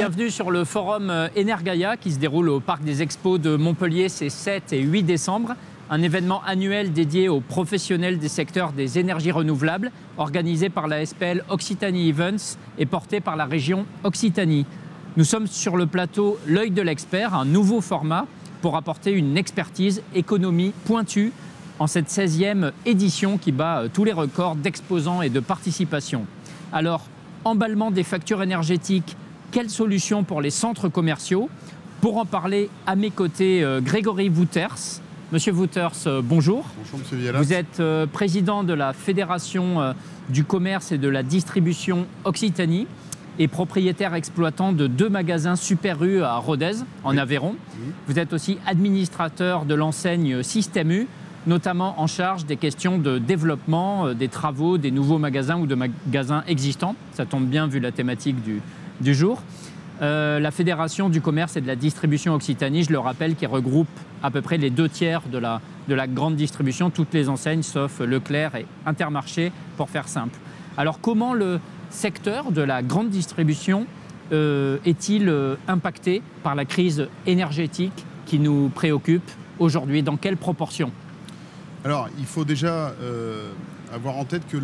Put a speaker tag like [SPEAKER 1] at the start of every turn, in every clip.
[SPEAKER 1] Bienvenue sur le forum Energaia qui se déroule au Parc des Expos de Montpellier ces 7 et 8 décembre. Un événement annuel dédié aux professionnels des secteurs des énergies renouvelables, organisé par la SPL Occitanie Events et porté par la région Occitanie. Nous sommes sur le plateau L'œil de l'expert, un nouveau format pour apporter une expertise économie pointue en cette 16e édition qui bat tous les records d'exposants et de participation. Alors, emballement des factures énergétiques, quelles solutions pour les centres commerciaux? Pour en parler, à mes côtés, Grégory Wouters. Monsieur Wouters, bonjour.
[SPEAKER 2] Bonjour, monsieur Vialas.
[SPEAKER 1] Vous êtes président de la Fédération du commerce et de la distribution Occitanie et propriétaire exploitant de 2 magasins Super U à Rodez, en Aveyron. Oui. Vous êtes aussi administrateur de l'enseigne Système U, notamment en charge des questions de développement, des travaux, des nouveaux magasins ou de magasins existants. Ça tombe bien vu la thématique du jour. La Fédération du commerce et de la distribution Occitanie, je le rappelle, qui regroupe à peu près les 2/3 de la grande distribution, toutes les enseignes sauf Leclerc et Intermarché, pour faire simple. Alors comment le secteur de la grande distribution est-il impacté par la crise énergétique qui nous préoccupe aujourd'hui? Dans quelle proportion?
[SPEAKER 2] Alors, il faut déjà avoir en tête que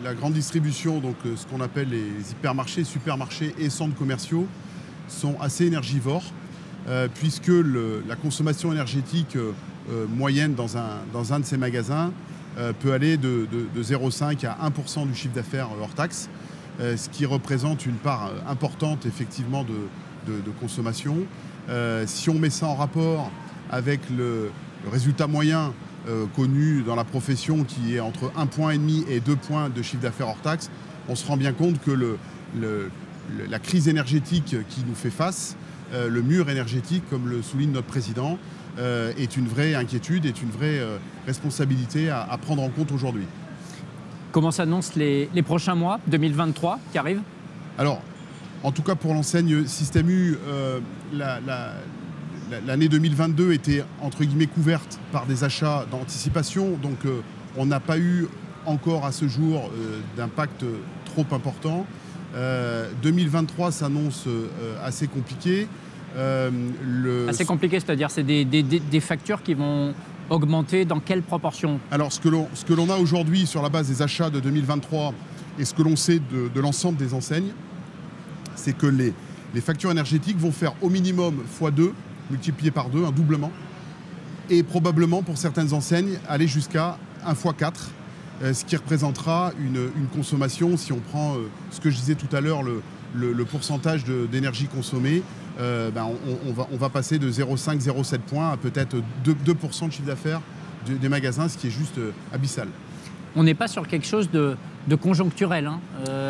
[SPEAKER 2] la grande distribution, donc ce qu'on appelle les hypermarchés, supermarchés et centres commerciaux, sont assez énergivores, puisque la consommation énergétique moyenne dans un de ces magasins peut aller de 0,5 à 1% du chiffre d'affaires hors taxe, ce qui représente une part importante effectivement de consommation. Si on met ça en rapport avec le résultat moyen connu dans la profession qui est entre 1,5 point et 2 points de chiffre d'affaires hors taxe, on se rend bien compte que la crise énergétique qui nous fait face, le mur énergétique, comme le souligne notre président, est une vraie inquiétude, est une vraie responsabilité à prendre en compte aujourd'hui.
[SPEAKER 1] Comment s'annoncent les prochains mois, 2023, qui arrivent? Alors,
[SPEAKER 2] en tout cas pour l'enseigne Système U, l'année 2022 était entre guillemets couverte par des achats d'anticipation, donc on n'a pas eu encore à ce jour d'impact trop important. 2023 s'annonce assez compliqué.
[SPEAKER 1] Assez compliqué, c'est-à-dire c'est des factures qui vont augmenter dans quelle proportion?
[SPEAKER 2] Alors ce que l'on a aujourd'hui sur la base des achats de 2023 et ce que l'on sait de l'ensemble des enseignes, c'est que les factures énergétiques vont faire au minimum x2, multiplié par 2, un doublement, et probablement pour certaines enseignes aller jusqu'à 1 x 4, ce qui représentera une consommation, si on prend ce que je disais tout à l'heure, le pourcentage d'énergie consommée, on va passer de 0,5, 0,7 points à peut-être 2% de chiffre d'affaires des magasins, ce qui est juste abyssal.
[SPEAKER 1] On n'est pas sur quelque chose de conjoncturel, hein.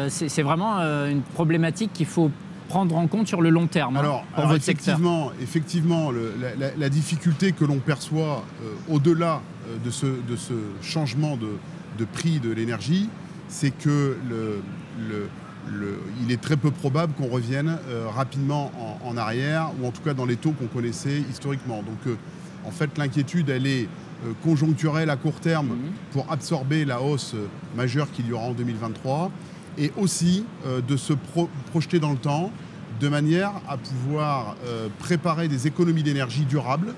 [SPEAKER 1] C'est vraiment une problématique qu'il faut prendre en compte sur le long terme.
[SPEAKER 2] Alors
[SPEAKER 1] votre secteur.
[SPEAKER 2] Effectivement, la difficulté que l'on perçoit au-delà de ce changement de prix de l'énergie, c'est que il est très peu probable qu'on revienne rapidement en arrière, ou en tout cas dans les taux qu'on connaissait historiquement. Donc en fait, l'inquiétude, elle est conjoncturelle à court terme pour absorber la hausse majeure qu'il y aura en 2023, et aussi de se projeter dans le temps de manière à pouvoir préparer des économies d'énergie durables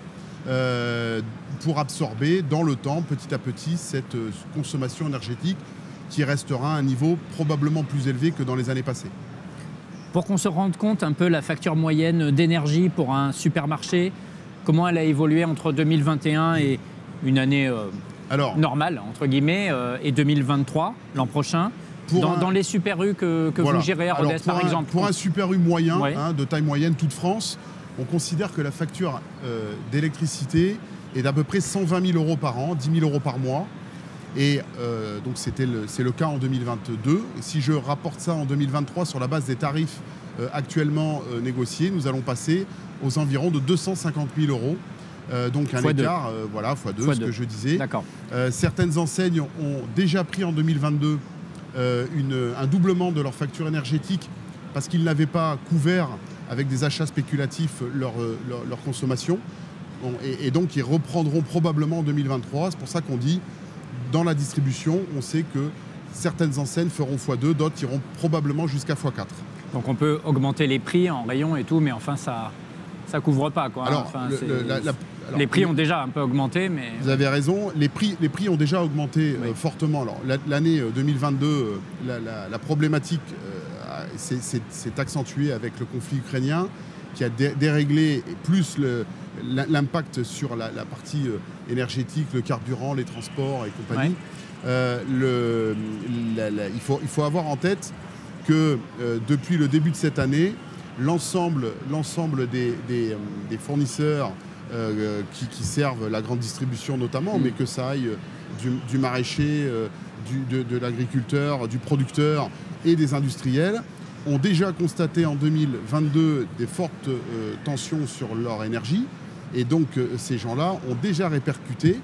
[SPEAKER 2] pour absorber dans le temps, petit à petit, cette consommation énergétique qui restera à un niveau probablement plus élevé que dans les années passées.
[SPEAKER 1] Pour qu'on se rende compte un peu la facture moyenne d'énergie pour un supermarché, comment elle a évolué entre 2021 et une année normale, entre guillemets, et 2023, l'an prochain, dans les Super U que vous gérez à Rodez, par exemple?
[SPEAKER 2] Pour un Super U moyen, de taille moyenne, toute France, on considère que la facture d'électricité est d'à peu près 120 000 euros par an, 10 000 euros par mois. Et donc c'est le cas en 2022. Et si je rapporte ça en 2023 sur la base des tarifs actuellement négociés, nous allons passer aux environs de 250 000 euros. Donc un écart, x2, ce que je disais. Certaines enseignes ont déjà pris en 2022 un doublement de leur facture énergétique parce qu'ils n'avaient pas couvert avec des achats spéculatifs leur consommation. Et donc ils reprendront probablement en 2023. C'est pour ça qu'on dit, dans la distribution, on sait que certaines enseignes feront x2, d'autres iront probablement jusqu'à x4.
[SPEAKER 1] Donc on peut augmenter les prix en rayon et tout, mais enfin ça couvre pas, quoi.
[SPEAKER 2] Alors,
[SPEAKER 1] Enfin,
[SPEAKER 2] alors,
[SPEAKER 1] les prix ont déjà un peu augmenté, mais...
[SPEAKER 2] Vous avez raison, les prix ont déjà augmenté fortement. Alors, l'année 2022, la problématique s'est accentuée avec le conflit ukrainien qui a déréglé plus l'impact sur la partie énergétique, le carburant, les transports et compagnie. Il faut avoir en tête que depuis le début de cette année, l'ensemble des fournisseurs qui servent la grande distribution notamment, mais que ça aille du maraîcher, de l'agriculteur, du producteur et des industriels, ont déjà constaté en 2022 des fortes tensions sur leur énergie. Et donc ces gens-là ont déjà répercuté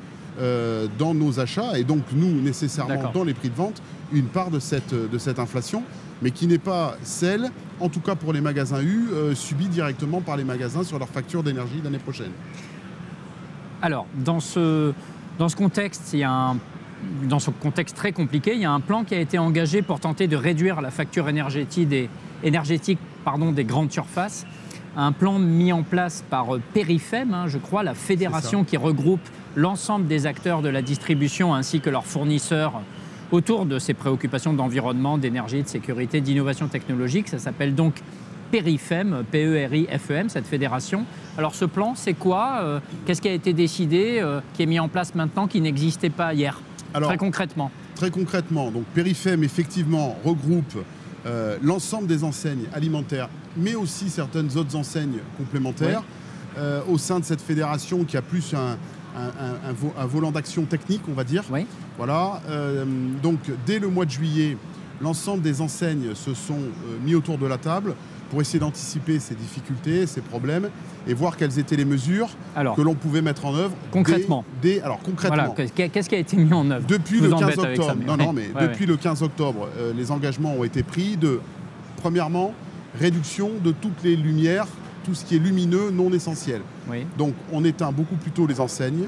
[SPEAKER 2] dans nos achats et donc nous nécessairement dans les prix de vente une part de cette inflation, mais qui n'est pas celle, en tout cas pour les magasins U, subie directement par les magasins sur leur facture d'énergie l'année prochaine.
[SPEAKER 1] Alors, dans ce contexte, dans ce contexte très compliqué, il y a un plan qui a été engagé pour tenter de réduire la facture énergétique des grandes surfaces. Un plan mis en place par Perifem, je crois, la fédération qui regroupe l'ensemble des acteurs de la distribution ainsi que leurs fournisseurs autour de ces préoccupations d'environnement, d'énergie, de sécurité, d'innovation technologique. Ça s'appelle donc Perifem, P-E-R-I-F-E-M, cette fédération. Alors ce plan, c'est quoi? Qu'est-ce qui a été décidé, qui est mis en place maintenant, qui n'existait pas hier? Alors, très concrètement, donc Perifem effectivement regroupe l'ensemble des enseignes alimentaires, mais aussi certaines autres enseignes complémentaires au sein de cette fédération qui a plus un volant d'action technique, on va dire. Voilà. Donc dès le mois de juillet, l'ensemble des enseignes se sont mis autour de la table pour essayer d'anticiper ces difficultés, ces problèmes, et voir quelles étaient les mesures que l'on pouvait mettre en œuvre. Concrètement.
[SPEAKER 2] Concrètement.
[SPEAKER 1] Voilà, qu'est-ce qui a été mis en œuvre?
[SPEAKER 2] Depuis le 15 octobre. Depuis le 15 octobre, les engagements ont été pris de, premièrement, réduction de toutes les lumières, tout ce qui est lumineux non essentiel. Donc on éteint beaucoup plus tôt les enseignes.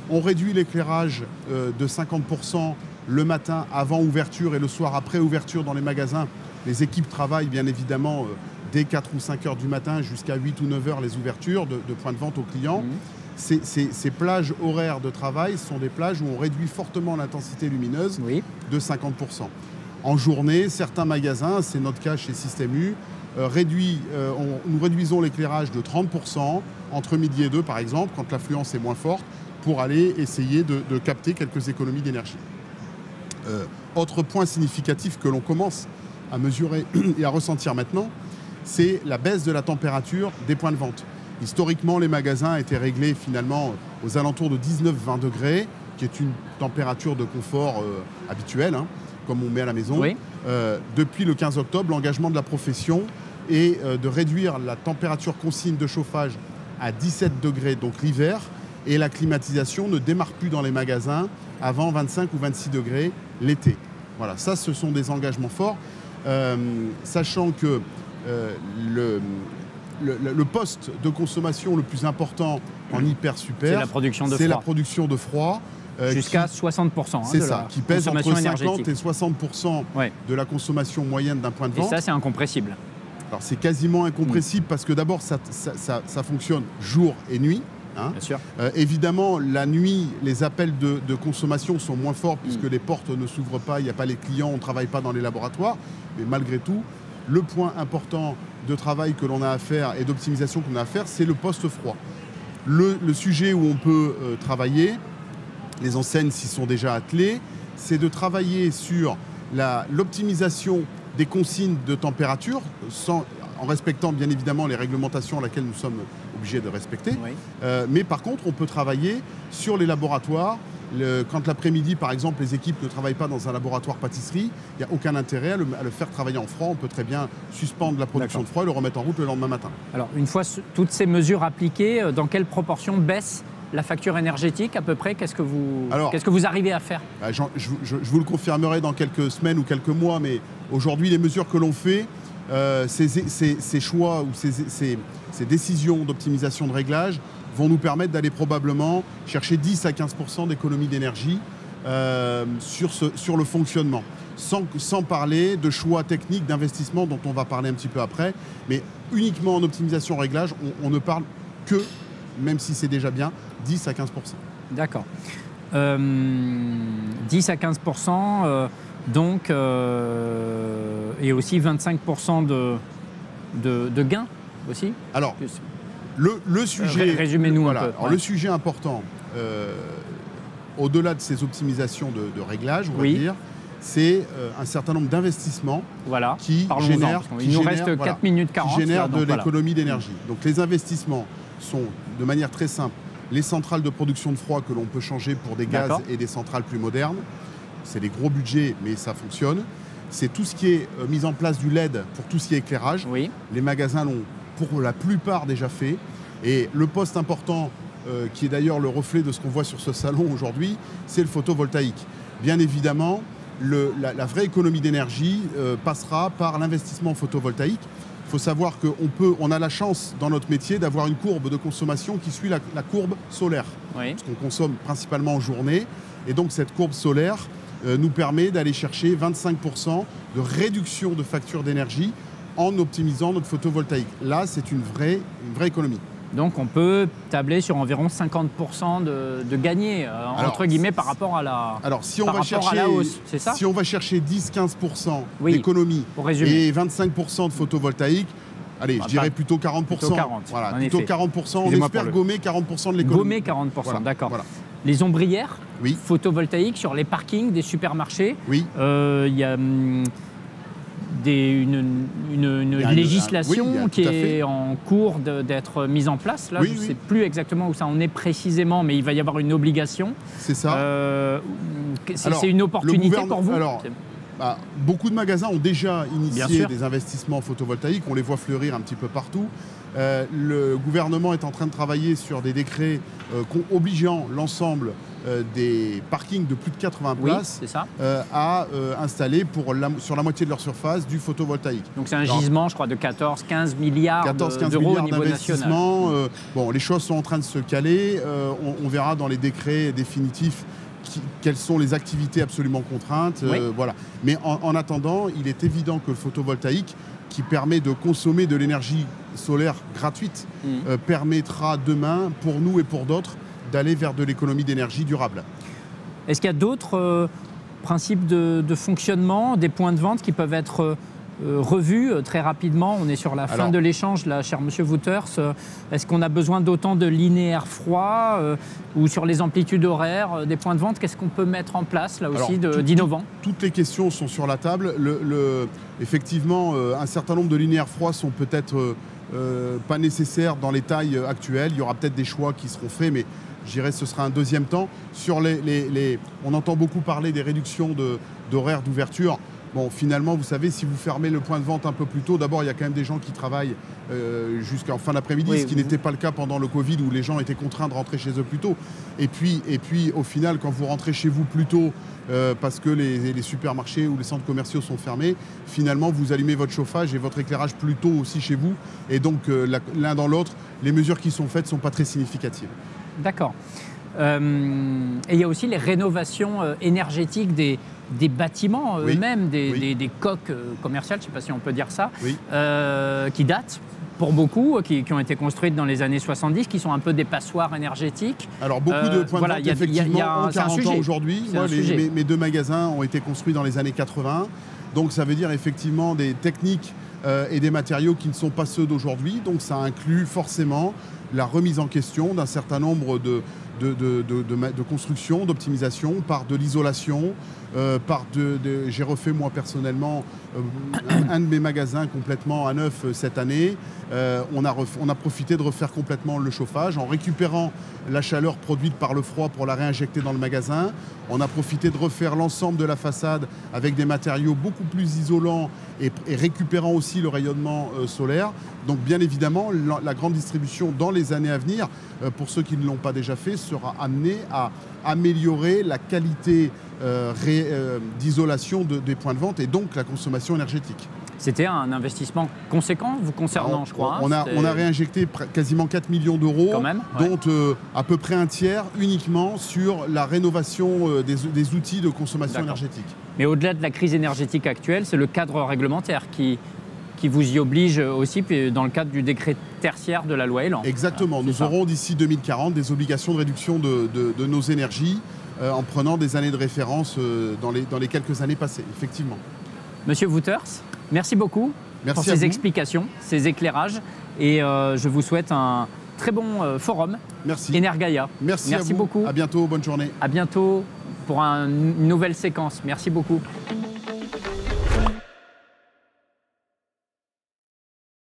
[SPEAKER 2] On réduit l'éclairage de 50% le matin avant ouverture et le soir après ouverture dans les magasins. Les équipes travaillent bien évidemment dès 4 ou 5 heures du matin jusqu'à 8 ou 9 heures les ouvertures de points de vente aux clients. Ces plages horaires de travail sont des plages où on réduit fortement l'intensité lumineuse de 50%. En journée, certains magasins, c'est notre cas chez Système U, nous réduisons l'éclairage de 30% entre midi et 2 par exemple, quand l'affluence est moins forte, pour aller essayer de capter quelques économies d'énergie. Autre point significatif que l'on commence à mesurer et à ressentir maintenant, c'est la baisse de la température des points de vente. Historiquement, les magasins étaient réglés finalement aux alentours de 19-20 degrés, qui est une température de confort habituelle, comme on met à la maison. Depuis le 15 octobre, l'engagement de la profession est de réduire la température consigne de chauffage à 17 degrés, donc l'hiver, et la climatisation ne démarre plus dans les magasins avant 25 ou 26 degrés l'été. Voilà, ça, ce sont des engagements forts, sachant que le poste de consommation le plus important en hyper-super, c'est la production de froid.
[SPEAKER 1] Jusqu'à 60%.
[SPEAKER 2] C'est ça, qui pèse entre 50 et 60% de la consommation moyenne d'un point de vente.
[SPEAKER 1] Et ça, c'est incompressible.
[SPEAKER 2] Alors, c'est quasiment incompressible parce que d'abord, ça fonctionne jour et nuit.
[SPEAKER 1] Bien sûr.
[SPEAKER 2] Évidemment, la nuit, les appels de consommation sont moins forts puisque les portes ne s'ouvrent pas, il n'y a pas les clients, on ne travaille pas dans les laboratoires. Mais malgré tout, le point important de travail que l'on a à faire et d'optimisation qu'on a à faire, c'est le poste froid. Le sujet où on peut travailler, les enseignes s'y sont déjà attelées, c'est de travailler sur l'optimisation des consignes de température, en respectant bien évidemment les réglementations à laquelle nous sommes obligés de respecter. Mais par contre, on peut travailler sur les laboratoires. Quand l'après-midi, par exemple, les équipes ne travaillent pas dans un laboratoire pâtisserie, il n'y a aucun intérêt à le faire travailler en froid. On peut très bien suspendre la production de froid et le remettre en route le lendemain matin. Alors,
[SPEAKER 1] une fois toutes ces mesures appliquées, dans quelle proportion baisse la facture énergétique à peu près? Qu'est-ce que vous arrivez à faire?
[SPEAKER 2] Je vous le confirmerai dans quelques semaines ou quelques mois, mais aujourd'hui, les mesures que l'on fait, ces choix ou ces décisions d'optimisation de réglage vont nous permettre d'aller probablement chercher 10 à 15% d'économie d'énergie sur le fonctionnement. sans parler de choix techniques, d'investissement dont on va parler un petit peu après. Mais uniquement en optimisation réglage, on ne parle que, même si c'est déjà bien, 10 à 15%.
[SPEAKER 1] D'accord. 10 à 15%, donc, et aussi 25% de gains aussi.
[SPEAKER 2] Alors, le sujet,
[SPEAKER 1] résumez-nous
[SPEAKER 2] voilà,
[SPEAKER 1] un peu.
[SPEAKER 2] alors,
[SPEAKER 1] Ouais.
[SPEAKER 2] le sujet important, au-delà de ces optimisations de réglage, on va dire, c'est un certain nombre d'investissements qui génèrent,
[SPEAKER 1] il nous reste 4 minutes 40,
[SPEAKER 2] qui génèrent de l'économie d'énergie. Donc les investissements sont, de manière très simple, les centrales de production de froid que l'on peut changer pour des gaz et des centrales plus modernes. C'est des gros budgets, mais ça fonctionne. C'est tout ce qui est mise en place du LED pour tout ce qui est éclairage.
[SPEAKER 1] Oui.
[SPEAKER 2] Les magasins l'ont pour la plupart déjà fait. Et le poste important, qui est d'ailleurs le reflet de ce qu'on voit sur ce salon aujourd'hui, c'est le photovoltaïque. Bien évidemment, la vraie économie d'énergie passera par l'investissement photovoltaïque. Il faut savoir qu'on a la chance dans notre métier d'avoir une courbe de consommation qui suit la courbe solaire.
[SPEAKER 1] Oui.
[SPEAKER 2] Parce qu'on consomme principalement en journée. Et donc cette courbe solaire nous permet d'aller chercher 25% de réduction de facture d'énergie en optimisant notre photovoltaïque. Là, c'est une vraie économie.
[SPEAKER 1] Donc on peut tabler sur environ 50% de gagné, entre guillemets, par rapport à la,
[SPEAKER 2] si on va chercher,
[SPEAKER 1] à la hausse, c'est ça ?
[SPEAKER 2] Si on va chercher 10-15% d'économie et 25% de photovoltaïque, allez, je dirais plutôt 40%. Plutôt 40%. Voilà, plutôt 40%. On espère gommer 40% de l'économie.
[SPEAKER 1] Gommer 40%, voilà, d'accord. Voilà. Les ombrières photovoltaïques sur les parkings des supermarchés, il y a une législation qui est en cours d'être mise en place. Là, je ne sais plus exactement où ça en est précisément, mais il va y avoir une obligation.
[SPEAKER 2] C'est ça.
[SPEAKER 1] C'est une opportunité pour vous.
[SPEAKER 2] Beaucoup de magasins ont déjà initié des investissements photovoltaïques. On les voit fleurir un petit peu partout. Le gouvernement est en train de travailler sur des décrets obligeant l'ensemble des parkings de plus de 80 places à installer sur la moitié de leur surface du photovoltaïque.
[SPEAKER 1] Donc c'est un gisement, je crois, de 14-15 milliards d'euros au niveau national.
[SPEAKER 2] Bon, les choses sont en train de se caler. On verra dans les décrets définitifs quelles sont les activités absolument contraintes. Voilà. Mais en attendant, il est évident que le photovoltaïque, qui permet de consommer de l'énergie solaire gratuite, permettra demain, pour nous et pour d'autres, d'aller vers de l'économie d'énergie durable.
[SPEAKER 1] Est-ce qu'il y a d'autres principes de fonctionnement, des points de vente qui peuvent être revus très rapidement? On est sur la fin de l'échange, là, cher monsieur Wouters. Est-ce qu'on a besoin d'autant de linéaire froid ou sur les amplitudes horaires des points de vente? Qu'est-ce qu'on peut mettre en place, là aussi, d'innovant?
[SPEAKER 2] Toutes les questions sont sur la table. Effectivement, un certain nombre de linéaires froids sont peut-être pas nécessaires dans les tailles actuelles. Il y aura peut-être des choix qui seront faits, mais je dirais que ce sera un deuxième temps. Sur on entend beaucoup parler des réductions d'horaires d'ouverture. Bon, finalement, vous savez, si vous fermez le point de vente un peu plus tôt, d'abord, il y a quand même des gens qui travaillent jusqu'en fin d'après-midi, ce qui n'était pas le cas pendant le Covid, où les gens étaient contraints de rentrer chez eux plus tôt. Et puis au final, quand vous rentrez chez vous plus tôt, parce que les supermarchés ou les centres commerciaux sont fermés, finalement, vous allumez votre chauffage et votre éclairage plus tôt aussi chez vous. Et donc, l'un dans l'autre, les mesures qui sont faites ne sont pas très significatives.
[SPEAKER 1] D'accord. Et il y a aussi les rénovations énergétiques des bâtiments eux-mêmes, des coques commerciales, je ne sais pas si on peut dire ça, qui datent pour beaucoup, qui ont été construites dans les années 70, qui sont un peu des passoires énergétiques.
[SPEAKER 2] Alors beaucoup de points de vente, effectivement, ont 40 ans aujourd'hui. Mes deux magasins ont été construits dans les années 80. Donc ça veut dire effectivement des techniques et des matériaux qui ne sont pas ceux d'aujourd'hui. Donc ça inclut forcément la remise en question d'un certain nombre de construction, d'optimisation, par de l'isolation, j'ai refait moi personnellement un de mes magasins complètement à neuf cette année. On a profité de refaire complètement le chauffage en récupérant la chaleur produite par le froid pour la réinjecter dans le magasin. On a profité de refaire l'ensemble de la façade avec des matériaux beaucoup plus isolants et récupérant aussi le rayonnement solaire. Donc bien évidemment, la grande distribution dans les années à venir, pour ceux qui ne l'ont pas déjà fait, sera amenée à améliorer la qualité d'isolation des points de vente et donc la consommation énergétique.
[SPEAKER 1] C'était un investissement conséquent vous concernant,
[SPEAKER 2] Alors,
[SPEAKER 1] je crois.
[SPEAKER 2] On a réinjecté quasiment 4 millions d'euros,
[SPEAKER 1] Quand même, ouais.
[SPEAKER 2] dont à peu près un tiers uniquement sur la rénovation des outils de consommation énergétique.
[SPEAKER 1] Mais au-delà de la crise énergétique actuelle, c'est le cadre réglementaire qui vous y oblige aussi dans le cadre du décret tertiaire de la loi Elan.
[SPEAKER 2] Exactement.
[SPEAKER 1] Voilà,
[SPEAKER 2] nous aurons d'ici 2040 des obligations de réduction de nos énergies en prenant des années de référence dans les quelques années passées, effectivement.
[SPEAKER 1] Monsieur Wouters, merci beaucoup pour ces explications, ces éclairages. Et je vous souhaite un très bon forum.
[SPEAKER 2] Merci.
[SPEAKER 1] Energaia.
[SPEAKER 2] Merci à vous.
[SPEAKER 1] Beaucoup.
[SPEAKER 2] À bientôt. Bonne journée.
[SPEAKER 1] À bientôt pour une nouvelle séquence. Merci beaucoup.